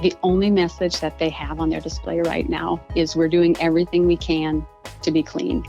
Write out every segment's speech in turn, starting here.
The only message that they have on their display right now is we're doing everything we can to be clean.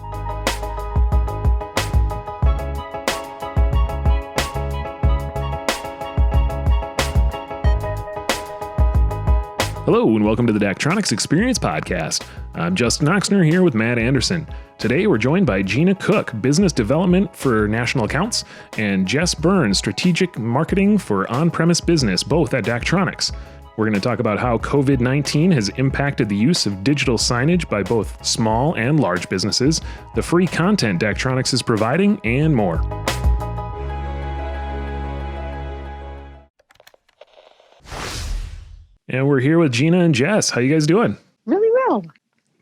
Hello and welcome to the Daktronics Experience Podcast. I'm Justin Oxner here with Matt Anderson. Today we're joined by Gina Kuck, Business Development for National Accounts, and Jess Bern, Strategic Marketing for On-Premise Business, both at Daktronics. We're going to talk about how COVID-19 has impacted the use of digital signage by both small and large businesses, the free content Daktronics is providing, and more. And we're here with Gina and Jess. How you guys doing? Really well.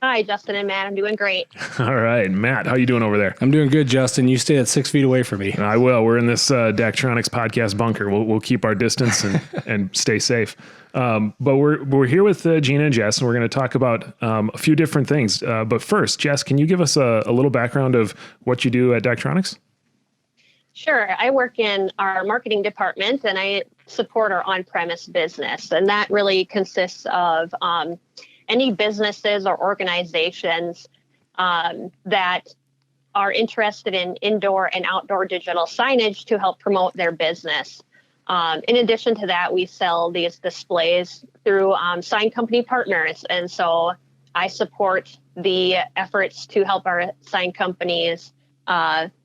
Hi, Justin and Matt. I'm doing great. All right. Matt, how you doing over there? I'm doing good, Justin. You stay at 6 feet away from me. I will. We're in this Daktronics podcast bunker. We'll keep our distance and stay safe. But we're here with Gina and Jess, and we're going to talk about a few different things. But first, Jess, can you give us a little background of what you do at Daktronics? Sure. I work in our marketing department, and I support our on-premise business. And that really consists of any businesses or organizations that are interested in indoor and outdoor digital signage to help promote their business. In addition to that, we sell these displays through sign company partners. And so I support the efforts to help our sign companies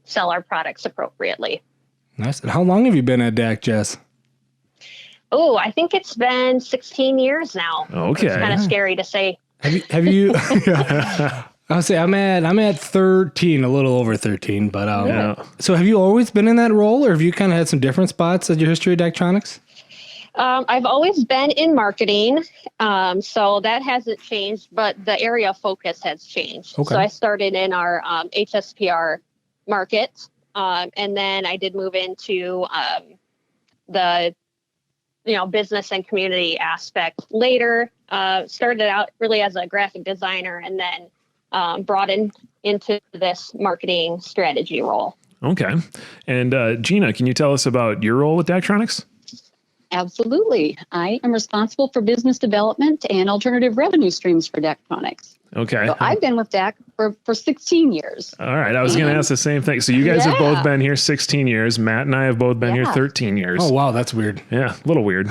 sell our products appropriately. Nice. And how long have you been at DAC, Jess? Oh, I think it's been 16 years now. Okay. It's kind of scary to say. Have you I'll say I'm at 13, a little over 13, but Yeah. So have you always been in that role, or have you kind of had some different spots at your history of Daktronics? I've always been in marketing, so that hasn't changed, but the area of focus has changed. Okay. So I started in our HSPR market, and then I did move into the business and community aspect later. Started out really as a graphic designer, and then brought into this marketing strategy role. Okay. And Gina, can you tell us about your role at Daktronics? Absolutely. I am responsible for business development and alternative revenue streams for Daktronics. Okay. So I've been with DAC for 16 years. All right. I was going to ask the same thing. So you guys have both Yeah. been here 16 years. Matt and I have both been here Yeah. 13 years. Oh, wow. That's weird. Yeah. A little weird.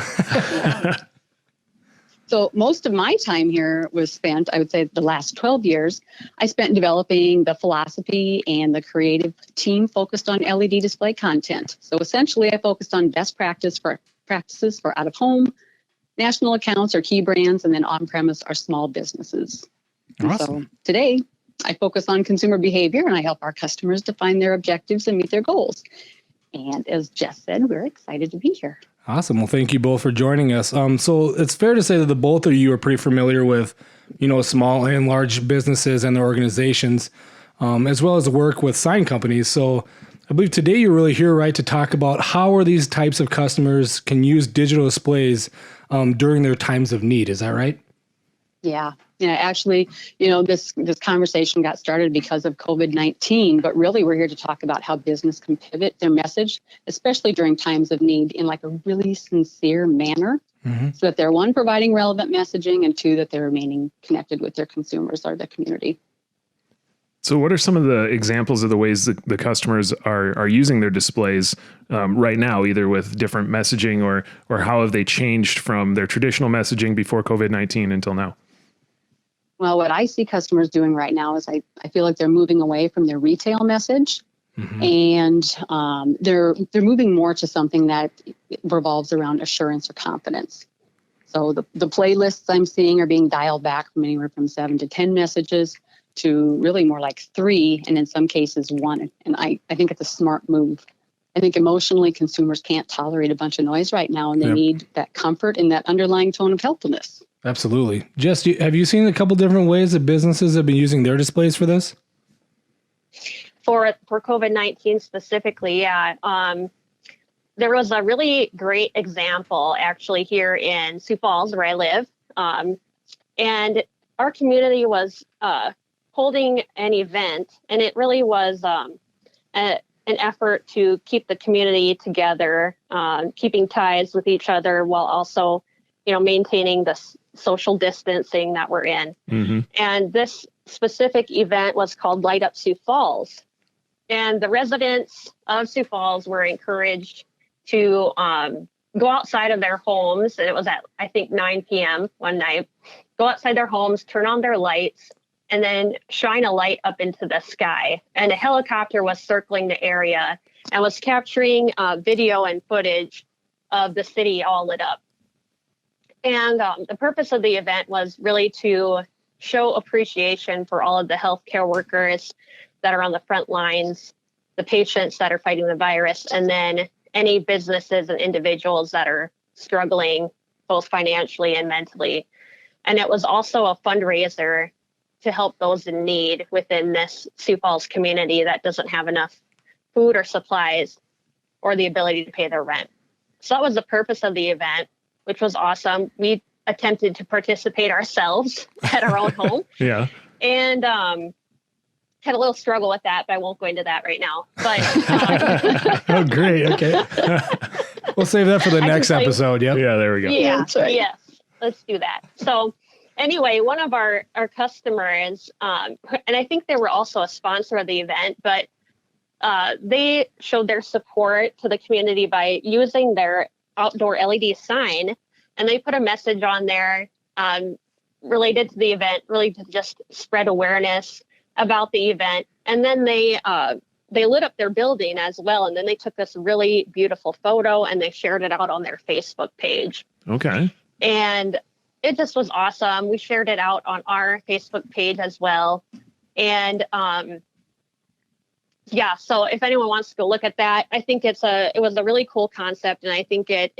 So most of my time here was spent, I would say the last 12 years, I spent developing the philosophy and the creative team focused on LED display content. So essentially I focused on best practices for out of home, national accounts or key brands, and then on-premise are small businesses. And Awesome. so today I focus on consumer behavior and I help our customers define their objectives and meet their goals. And as Jess said, we're excited to be here. Awesome. Well, thank you both for joining us. So it's fair to say that the both of you are pretty familiar with, small and large businesses and their organizations, as well as work with sign companies. So I believe today you're really here, right, to talk about how are these types of customers can use digital displays during their times of need. Is that right? Yeah. Actually, this conversation got started because of COVID-19, but really we're here to talk about how business can pivot their message, especially during times of need, in like a really sincere manner, so that they're, one, providing relevant messaging, and two, that they're remaining connected with their consumers or the community. So what are some of the examples of the ways that the customers are using their displays right now, either with different messaging or how have they changed from their traditional messaging before COVID-19 until now? Well, what I see customers doing right now is I feel like they're moving away from their retail message, and they're moving more to something that revolves around assurance or confidence. So the playlists I'm seeing are being dialed back from anywhere from 7 to 10 messages to really more like 3, and in some cases 1. And I think it's a smart move. I think emotionally consumers can't tolerate a bunch of noise right now, and they need that comfort and that underlying tone of helpfulness. Absolutely. Jess, have you seen a couple different ways that businesses have been using their displays for this? For COVID-19 specifically, yeah. There was a really great example actually here in Sioux Falls where I live. And our community was holding an event, and it really was an effort to keep the community together, keeping ties with each other while also, maintaining the social distancing that we're in. Mm-hmm. And this specific event was called Light Up Sioux Falls. And the residents of Sioux Falls were encouraged to go outside of their homes. And it was at, I think, 9 p.m. one night. Go outside their homes, turn on their lights, and then shine a light up into the sky. And a helicopter was circling the area and was capturing video and footage of the city all lit up. And the purpose of the event was really to show appreciation for all of the healthcare workers that are on the front lines, the patients that are fighting the virus, and then any businesses and individuals that are struggling both financially and mentally. And it was also a fundraiser to help those in need within this Sioux Falls community that doesn't have enough food or supplies or the ability to pay their rent. So that was the purpose of the event, which was awesome. We attempted to participate ourselves at our own home. Yeah. And had a little struggle with that, but I won't go into that right now. But Oh, great. Okay. We'll save that for the next episode. Yep. Yeah, there we go. yeah, That's right. yes, let's do that. So anyway, one of our customers, and I think they were also a sponsor of the event, but they showed their support to the community by using their outdoor LED sign, and they put a message on there related to the event, really to just spread awareness about the event. And then they lit up their building as well, and then they took this really beautiful photo and they shared it out on their Facebook page. Okay. And it just was awesome. We shared it out on our Facebook page as well. And yeah, so if anyone wants to go look at that, I think it was a really cool concept, and I think it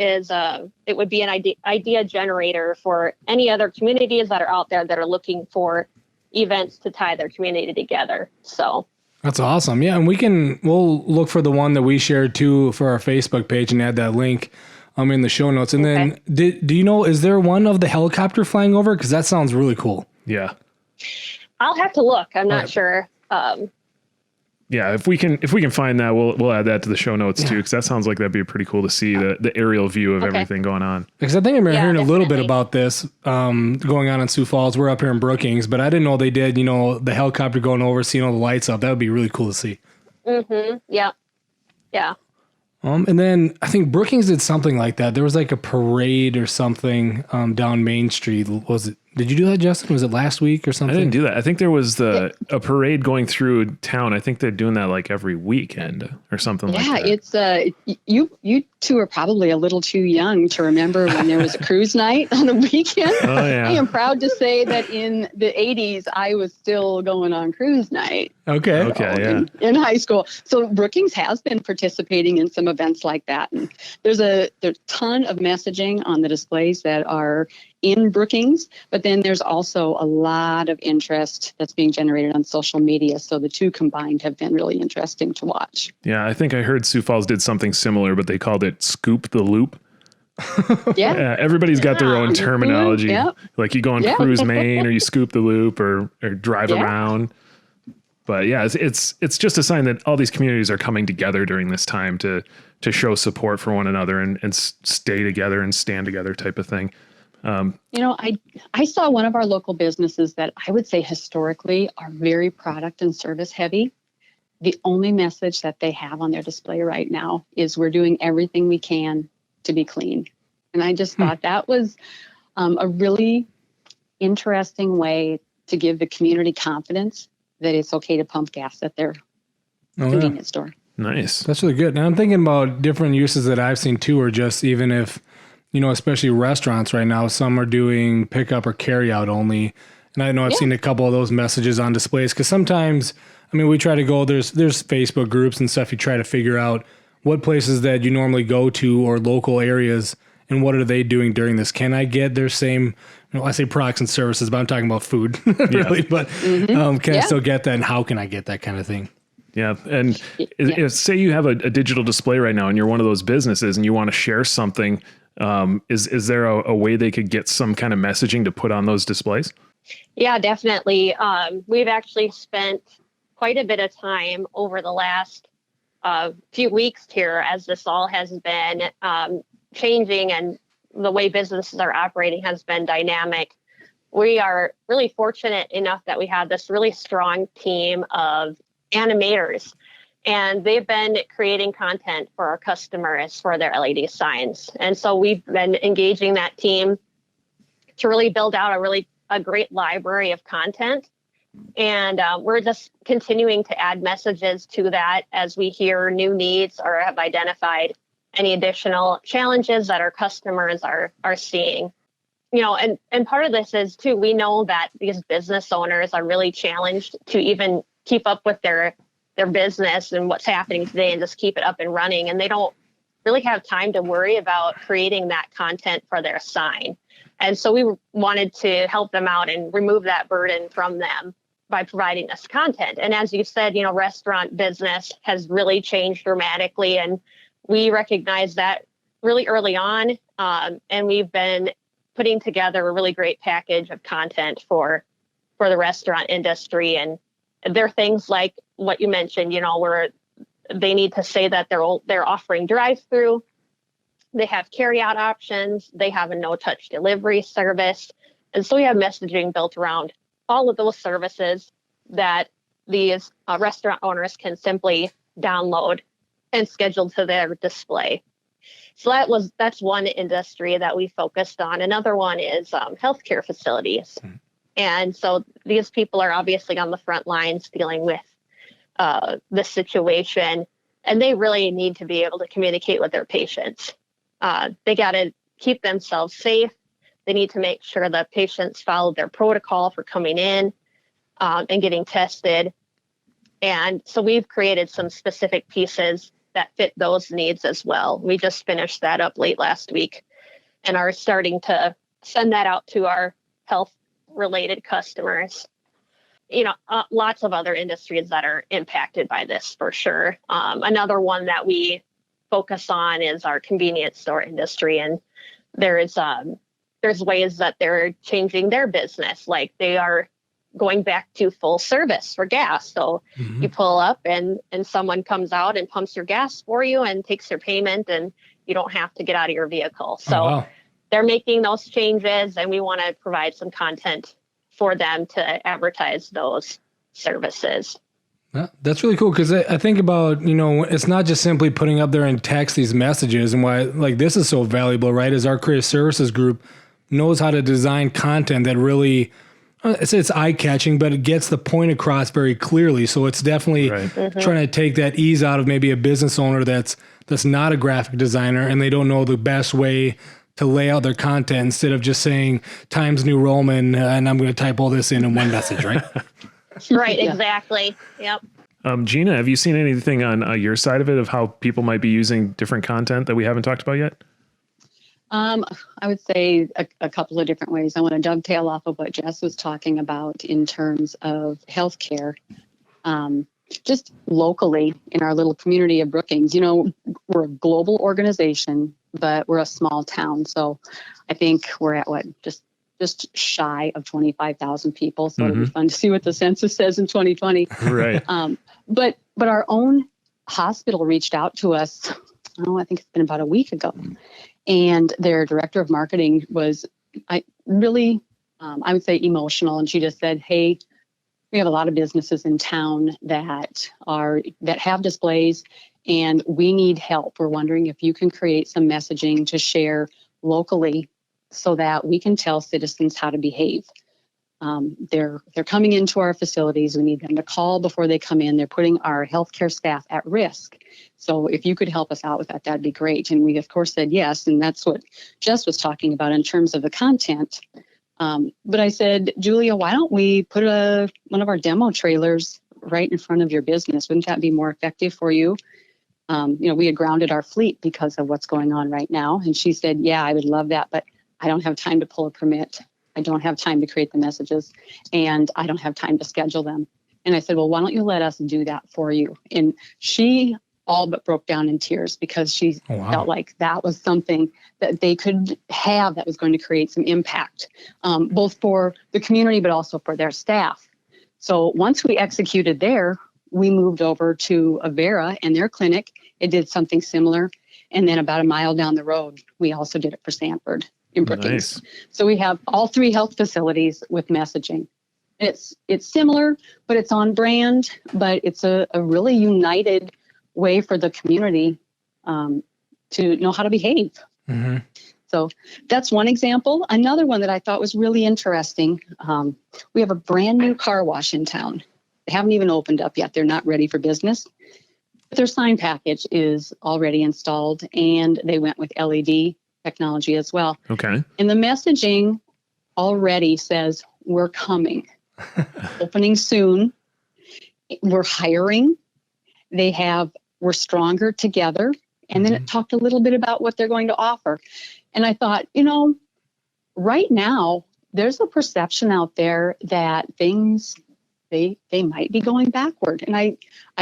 would be an idea generator for any other communities that are out there that are looking for events to tie their community together. So That's awesome. Yeah, and we'll look for the one that we shared too for our Facebook page and add that link in the show notes. And then do you know, is there one of the helicopter flying over? Because that sounds really cool. Yeah. I'll have to look. I'm not sure. Yeah, if we can find that, we'll add that to the show notes too, because that sounds like that'd be pretty cool to see the aerial view of everything going on. Because I think I'm hearing a little bit about this going on in Sioux Falls. We're up here in Brookings, but I didn't know they did. The helicopter going over, seeing all the lights up. That would be really cool to see. Mm-hmm. Yeah. Yeah. And then I think Brookings did something like that. There was like a parade or something down Main Street. Did you do that, Justin? Was it last week or something? I didn't do that. I think there was a parade going through town. I think they're doing that like every weekend or something like that. Yeah, it's you two are probably a little too young to remember when there was a cruise night on the weekend. Oh, yeah. I am proud to say that in the 80s, I was still going on cruise night. Okay. Yeah. In high school. So Brookings has been participating in some events like that. And there's a ton of messaging on the displays that are in Brookings, but then there's also a lot of interest that's being generated on social media. So the two combined have been really interesting to watch. Yeah, I think I heard Sioux Falls did something similar, but they called it Scoop the Loop. Yeah. Everybody's got their own terminology. Yeah. Like you go on Cruise Main or you scoop the loop or drive around. But yeah, it's just a sign that all these communities are coming together during this time to show support for one another and stay together and stand together type of thing. I saw one of our local businesses that I would say historically are very product and service heavy. The only message that they have on their display right now is we're doing everything we can to be clean. And I just thought that was a really interesting way to give the community confidence that it's okay to pump gas at their convenience store. Nice. That's really good. Now I'm thinking about different uses that I've seen too, or just even if, especially restaurants right now, some are doing pickup or carry out only. And I know I've seen a couple of those messages on displays because sometimes, we try to go, there's Facebook groups and stuff. You try to figure out what places that you normally go to or local areas and what are they doing during this? Can I get their same, I say products and services, but I'm talking about food really, but can I still get that? And how can I get that kind of thing? Yeah. And if say you have a digital display right now and you're one of those businesses and you want to share something, is there a way they could get some kind of messaging to put on those displays? Yeah, definitely. We've actually spent quite a bit of time over the last few weeks here as this all has been changing and the way businesses are operating has been dynamic. We are really fortunate enough that we have this really strong team of animators, and they've been creating content for our customers for their LED signs. And so we've been engaging that team to really build out a great library of content. And we're just continuing to add messages to that as we hear new needs or have identified any additional challenges that our customers are seeing. And part of this is too, we know that these business owners are really challenged to even keep up with their business and what's happening today and just keep it up and running. And they don't really have time to worry about creating that content for their sign. And so we wanted to help them out and remove that burden from them by providing this content. And as you said, restaurant business has really changed dramatically. And we recognize that really early on. And we've been putting together a really great package of content for the restaurant industry. And there are things like what you mentioned, where they need to say that they're offering drive-through. They have carry-out options. They have a no-touch delivery service. And so we have messaging built around all of those services that these restaurant owners can simply download and schedule to their display. So that's one industry that we focused on. Another one is healthcare facilities. And so these people are obviously on the front lines dealing with the situation, and they really need to be able to communicate with their patients. They got to keep themselves safe. They need to make sure that patients follow their protocol for coming in and getting tested. And so we've created some specific pieces that fit those needs as well. We just finished that up late last week and are starting to send that out to our health-related customers. Lots of other industries that are impacted by this for sure. Another one that we focus on is our convenience store industry, and there's ways that they're changing their business, like they are going back to full service for gas. So you pull up and someone comes out and pumps your gas for you and takes your payment, and you don't have to get out of your vehicle. So they're making those changes, and we want to provide some content for them to advertise those services. That's really cool, because I think about, it's not just simply putting up there and text these messages, and why this is so valuable, right? Is our creative services group knows how to design content that really, it's eye-catching, but it gets the point across very clearly. So it's definitely trying to take that ease out of maybe a business owner that's not a graphic designer and they don't know the best way to lay out their content, instead of just saying Times New Roman and I'm going to type all this in one message, right? Right, exactly. Yep. Gina, have you seen anything on your side of it, of how people might be using different content that we haven't talked about yet? I would say a couple of different ways. I want to dovetail off of what Jess was talking about in terms of healthcare. Just locally in our little community of Brookings, we're a global organization, but we're a small town. So I think we're at just shy of 25,000 people. So it'll be fun to see what the census says in 2020. Right. But our own hospital reached out to us, I think it's been about a week ago. And their director of marketing was I would say emotional. And she just said, hey, we have a lot of businesses in town that have displays, and we need help. We're wondering if you can create some messaging to share locally so that we can tell citizens how to behave. They're coming into our facilities. We need them to call before they come in. They're putting our healthcare staff at risk. So if you could help us out with that, that'd be great. And we, of course, said yes. And that's what Jess was talking about in terms of the content. But I said, Julia, why don't we put one of our demo trailers right in front of your business? Wouldn't that be more effective for you? We had grounded our fleet because of what's going on right now. And she said, yeah, I would love that, but I don't have time to pull a permit. I don't have time to create the messages, and I don't have time to schedule them. And I said, well, why don't you let us do that for you? And she all but broke down in tears, because she felt like that was something that they could have that was going to create some impact, both for the community, but also for their staff. So once we executed there, we moved over to Avera and their clinic. It did something similar. And then about a mile down the road, we also did it for Sanford in Brookings. Nice. So we have all 3 health facilities with messaging. It's similar, but it's on brand, but it's a really united way for the community to know how to behave. Mm-hmm. So that's one example. Another one that I thought was really interesting. We have a brand new car wash in town. They haven't even opened up yet. They're not ready for business. But their sign package is already installed, and they went with LED technology as well. Okay. And the messaging already says, we're coming, opening soon. We're hiring. We're stronger together. And then it talked a little bit about what they're going to offer. And I thought, right now, there's a perception out there that things, they might be going backward. And I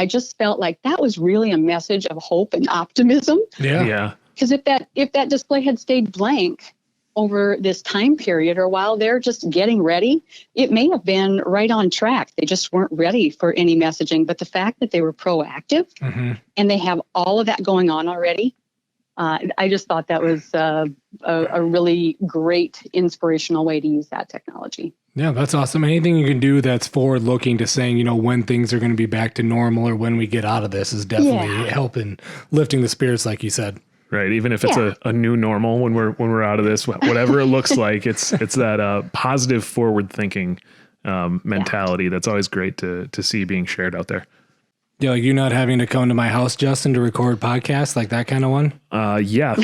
just felt like that was really a message of hope and optimism. Yeah. Because if that display had stayed blank over this time period, or while they're just getting ready, it may have been right on track. They just weren't ready for any messaging. But the fact that they were proactive and they have all of that going on already, I just thought that was a really great inspirational way to use that technology. Yeah, that's awesome. Anything you can do that's forward looking to saying, when things are going to be back to normal or when we get out of this is definitely helping lifting the spirits, like you said. Right. Even if it's a new normal when we're out of this, whatever it looks like, it's that positive forward thinking mentality that's always great to see being shared out there. Yeah, like you not having to come to my house, Justin, to record podcasts, like that kind of one? Yeah.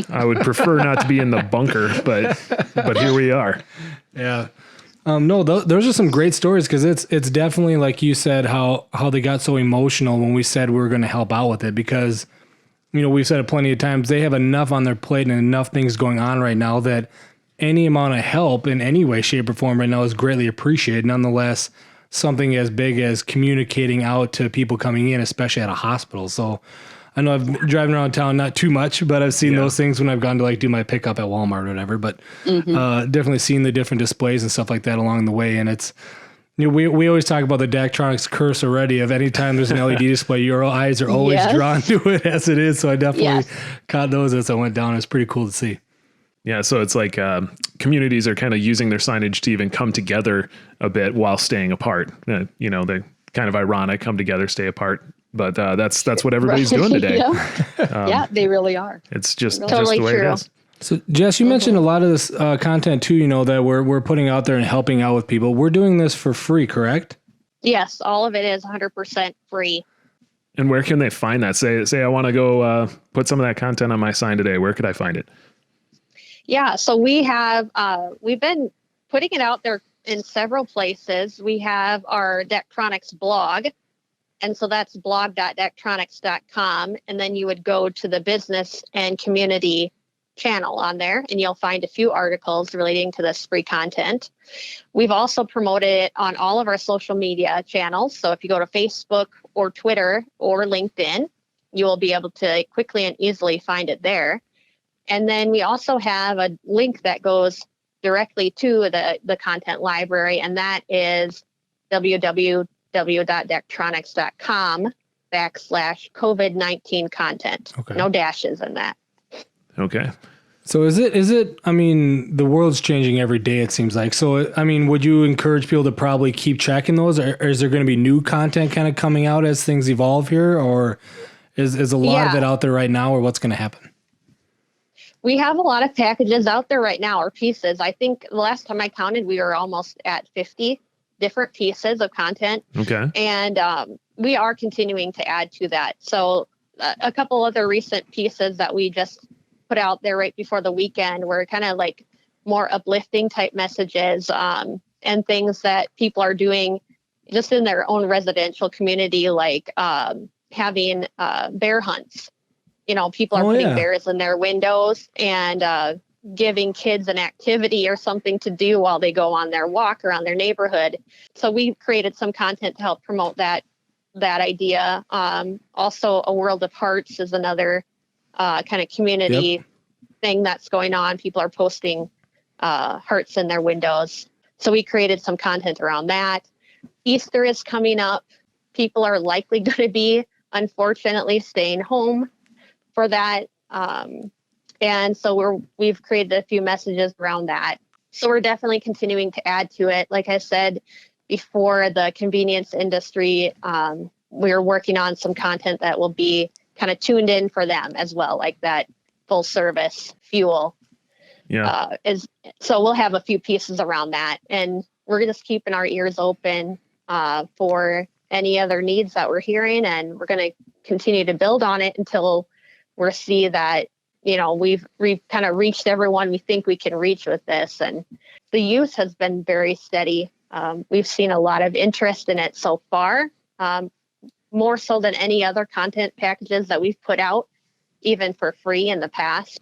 I would prefer not to be in the bunker, but here we are. Yeah. No, those are some great stories, because it's definitely, like you said, how they got so emotional when we said we were going to help out with it, because, we've said it plenty of times, they have enough on their plate and enough things going on right now that any amount of help in any way, shape, or form right now is greatly appreciated. Nonetheless, something as big as communicating out to people coming in, especially at a hospital. So I know I've been driving around town, not too much, but I've seen those things when I've gone to do my pickup at Walmart or whatever, but definitely seen the different displays and stuff like that along the way. And it's, we always talk about the Daktronics curse already of any time there's an LED display, your eyes are always drawn to it as it is. So I definitely caught those as I went down. It's pretty cool to see. Yeah, so it's like communities are kind of using their signage to even come together a bit while staying apart. They're kind of ironic, come together, stay apart. But that's what everybody's doing today. Yeah, they really are. It's just Totally the way true. it is. So Jess, you mentioned a lot of this content too, that we're putting out there and helping out with people. We're doing this for free, correct? Yes, all of it is 100% free. And where can they find that? Say I want to go put some of that content on my sign today. Where could I find it? Yeah, so we've been putting it out there in several places. We have our Daktronics blog, and so that's blog.daktronics.com, and then you would go to the business and community channel on there, and you'll find a few articles relating to this free content. We've also promoted it on all of our social media channels, so if you go to Facebook or Twitter or LinkedIn, you will be able to quickly and easily find it there. And then we also have a link that goes directly to the content library, and that is www.daktronics.com/COVID-19 content. Okay. No dashes in that. Okay. So is it, the world's changing every day, it seems like. So, would you encourage people to probably keep tracking those, or is there going to be new content kind of coming out as things evolve here, or is a lot of it out there right now, or what's going to happen? We have a lot of packages out there right now, or pieces. I think the last time I counted, we were almost at 50 different pieces of content. Okay. And we are continuing to add to that. So a couple other recent pieces that we just put out there right before the weekend were kind of like more uplifting type messages and things that people are doing just in their own residential community, like having bear hunts. People are putting bears in their windows and giving kids an activity or something to do while they go on their walk around their neighborhood. So we've created some content to help promote that idea. Also, A World of Hearts is another kind of community thing that's going on. People are posting hearts in their windows. So we created some content around that. Easter is coming up. People are likely going to be, unfortunately, staying home for that And so we've created a few messages around that. So we're definitely continuing to add to it. Like I said before, the convenience industry, we're working on some content that will be kind of tuned in for them as well, like that full service fuel. Yeah. So we'll have a few pieces around that, and we're just keeping our ears open for any other needs that we're hearing, and we're going to continue to build on it until we see that, we've kind of reached everyone we think we can reach with this. And the use has been very steady. We've seen a lot of interest in it so far, more so than any other content packages that we've put out, even for free in the past.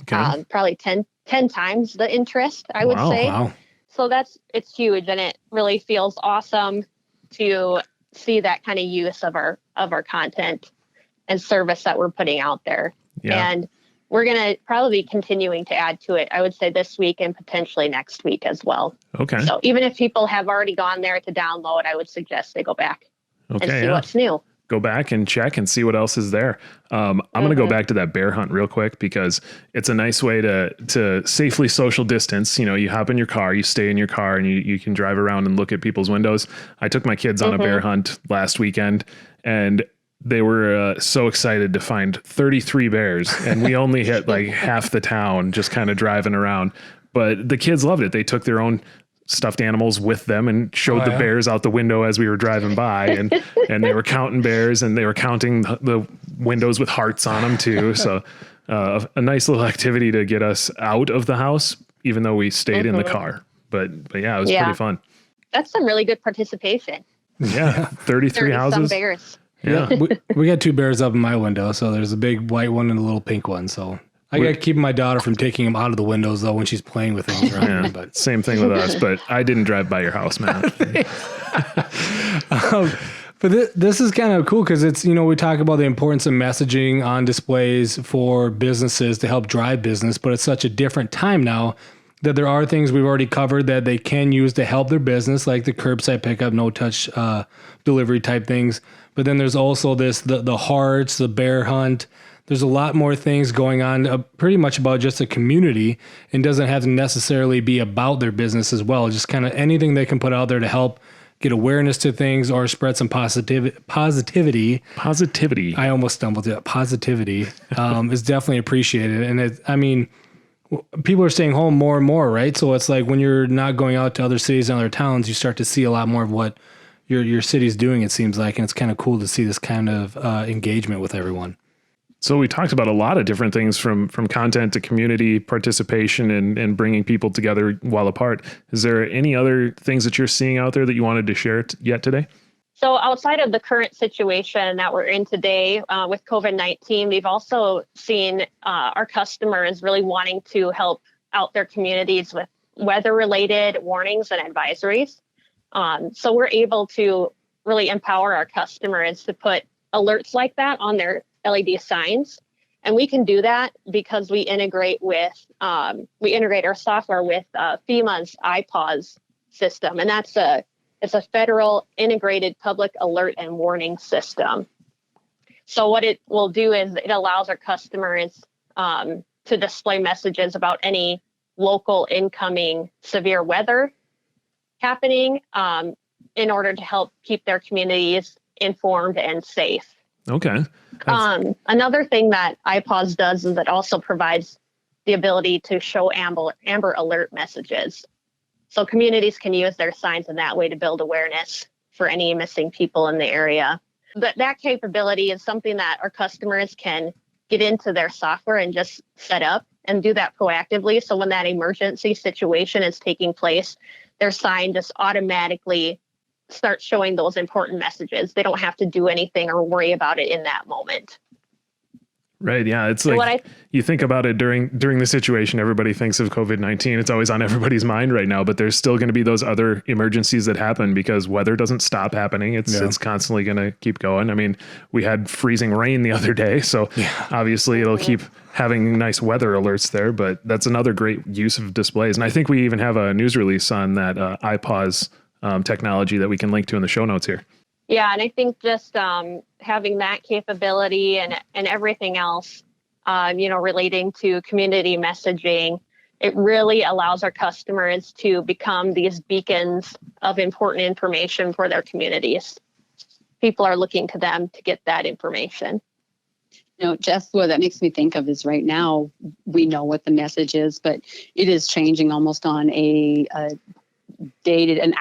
Okay. Probably 10 times the interest, I would say. Wow. So it's huge, and it really feels awesome to see that kind of use of our content and service that we're putting out there. Yeah. And we're going to probably be continuing to add to it, I would say this week and potentially next week as well. Okay. So even if people have already gone there to download, I would suggest they go back and see what's new. Go back and check and see what else is there. I'm going to go back to that bear hunt real quick, because it's a nice way to safely social distance. You hop in your car, you stay in your car, and you can drive around and look at people's windows. I took my kids on a bear hunt last weekend, and they were so excited to find 33 bears, and we only hit like half the town just kind of driving around. But the kids loved it. They took their own stuffed animals with them and showed the bears out the window as we were driving by, and they were counting bears, and they were counting the windows with hearts on them too. So a nice little activity to get us out of the house, even though we stayed in the car. But yeah, it was pretty fun. That's some really good participation. Yeah. 33 houses. Some bears. Yeah. We got 2 bears up in my window. So there's a big white one and a little pink one. So I got to keep my daughter from taking them out of the windows, though, when she's playing with things. Right? But same thing with us. But I didn't drive by your house, man. But this is kind of cool, because it's, we talk about the importance of messaging on displays for businesses to help drive business, but it's such a different time now that there are things we've already covered that they can use to help their business, like the curbside pickup, no touch delivery type things. But then there's also the hearts, the bear hunt. There's a lot more things going on, pretty much about just a community, and doesn't have to necessarily be about their business as well. Just kind of anything they can put out there to help get awareness to things or spread some positivity. I almost stumbled it. Positivity is definitely appreciated. And people are staying home more and more, right? So it's like when you're not going out to other cities and other towns, you start to see a lot more of what your city's doing, it seems like. And it's kind of cool to see this kind of engagement with everyone. So we talked about a lot of different things, from content to community participation and bringing people together while apart. Is there any other things that you're seeing out there that you wanted to share yet today? So outside of the current situation that we're in today with COVID-19, we've also seen our customers really wanting to help out their communities with weather-related warnings and advisories. So we're able to really empower our customers to put alerts like that on their LED signs. And we can do that because we integrate our software with FEMA's IPAWS system. And it's a federal integrated public alert and warning system. So what it will do is it allows our customers to display messages about any local incoming severe weather happening in order to help keep their communities informed and safe. Okay. Another thing that IPAWS does is it also provides the ability to show amber alert messages. So communities can use their signs in that way to build awareness for any missing people in the area. But that capability is something that our customers can get into their software and just set up and do that proactively. So when that emergency situation is taking place, their sign just automatically start showing those important messages. They don't have to do anything or worry about it in that moment. Right. Yeah. It's like you think about it during the situation, everybody thinks of COVID-19. It's always on everybody's mind right now, but there's still going to be those other emergencies that happen because weather doesn't stop happening. It's constantly going to keep going. I mean, we had freezing rain the other day, so obviously it'll keep having nice weather alerts there, but that's another great use of displays. And I think we even have a news release on that IPAWS technology that we can link to in the show notes here. Yeah, and I think just having that capability and everything else relating to community messaging. It really allows our customers to become these beacons of important information for their communities. People are looking to them to get that information. Jess, what that makes me think of is right now we know what the message is, but it is changing almost on an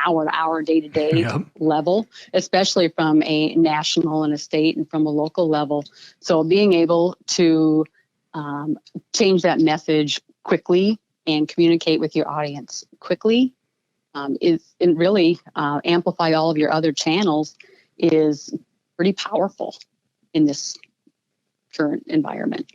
hour-to-hour, day-to-day level, especially from a national and a state and from a local level. So being able to change that message quickly and communicate with your audience quickly and really amplify all of your other channels is pretty powerful in this current environment.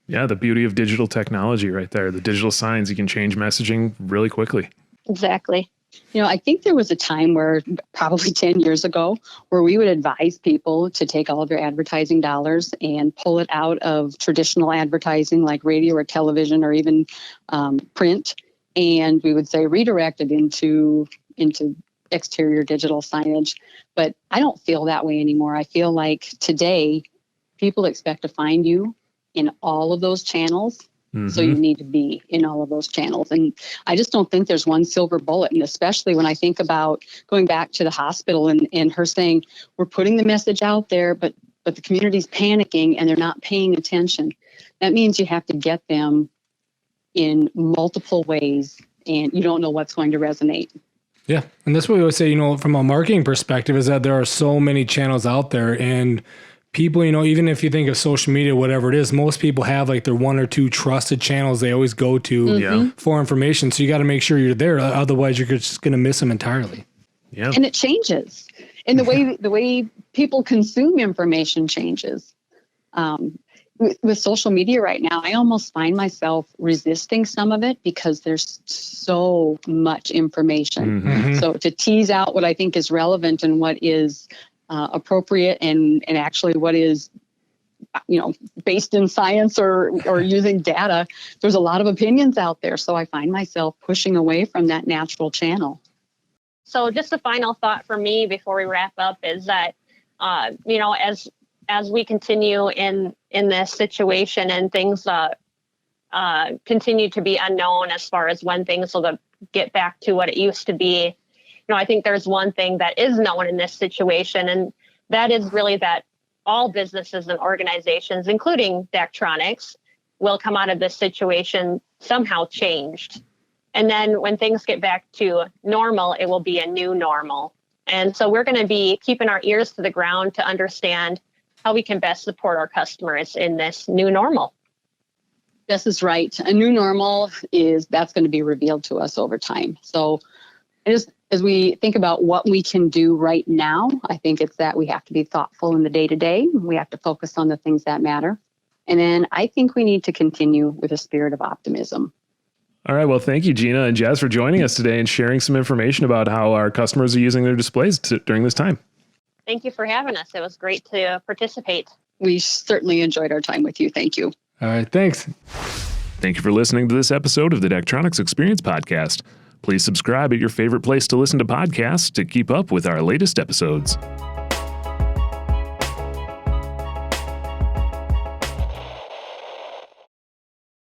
Yeah, the beauty of digital technology right there. The digital signs, you can change messaging really quickly. Exactly. I think there was a time where probably 10 years ago where we would advise people to take all of their advertising dollars and pull it out of traditional advertising like radio or television or even print. And we would say redirect it into exterior digital signage. But I don't feel that way anymore. I feel like today people expect to find you in all of those channels. Mm-hmm. So you need to be in all of those channels. And I just don't think there's one silver bullet. And especially when I think about going back to the hospital and her saying, we're putting the message out there, but the community's panicking and they're not paying attention. That means you have to get them in multiple ways and you don't know what's going to resonate. Yeah. And that's what we always say, from a marketing perspective is that there are so many channels out there and people, even if you think of social media, whatever it is, most people have like their one or two trusted channels they always go to for information. So you got to make sure you're there. Otherwise, you're just going to miss them entirely. Yeah. And it changes. And the way people consume information changes. With social media right now, I almost find myself resisting some of it because there's so much information. Mm-hmm. So to tease out what I think is relevant and what is appropriate and actually what is, based in science or using data, there's a lot of opinions out there. So I find myself pushing away from that natural channel. So just a final thought for me before we wrap up is that, as we continue in this situation and things continue to be unknown as far as when things will get back to what it used to be, I think there's one thing that is known in this situation, and that is really that all businesses and organizations, including Daktronics, will come out of this situation somehow changed. And then when things get back to normal, it will be a new normal. And so we're going to be keeping our ears to the ground to understand how we can best support our customers in this new normal. This is right. A new normal that's going to be revealed to us over time. So as we think about what we can do right now, I think it's that we have to be thoughtful in the day-to-day. We have to focus on the things that matter. And then I think we need to continue with a spirit of optimism. All right. Well, thank you, Gina and Jess, for joining us today and sharing some information about how our customers are using their displays during this time. Thank you for having us. It was great to participate. We certainly enjoyed our time with you. Thank you. All right. Thanks. Thank you for listening to this episode of the Daktronics Experience Podcast. Please subscribe at your favorite place to listen to podcasts to keep up with our latest episodes.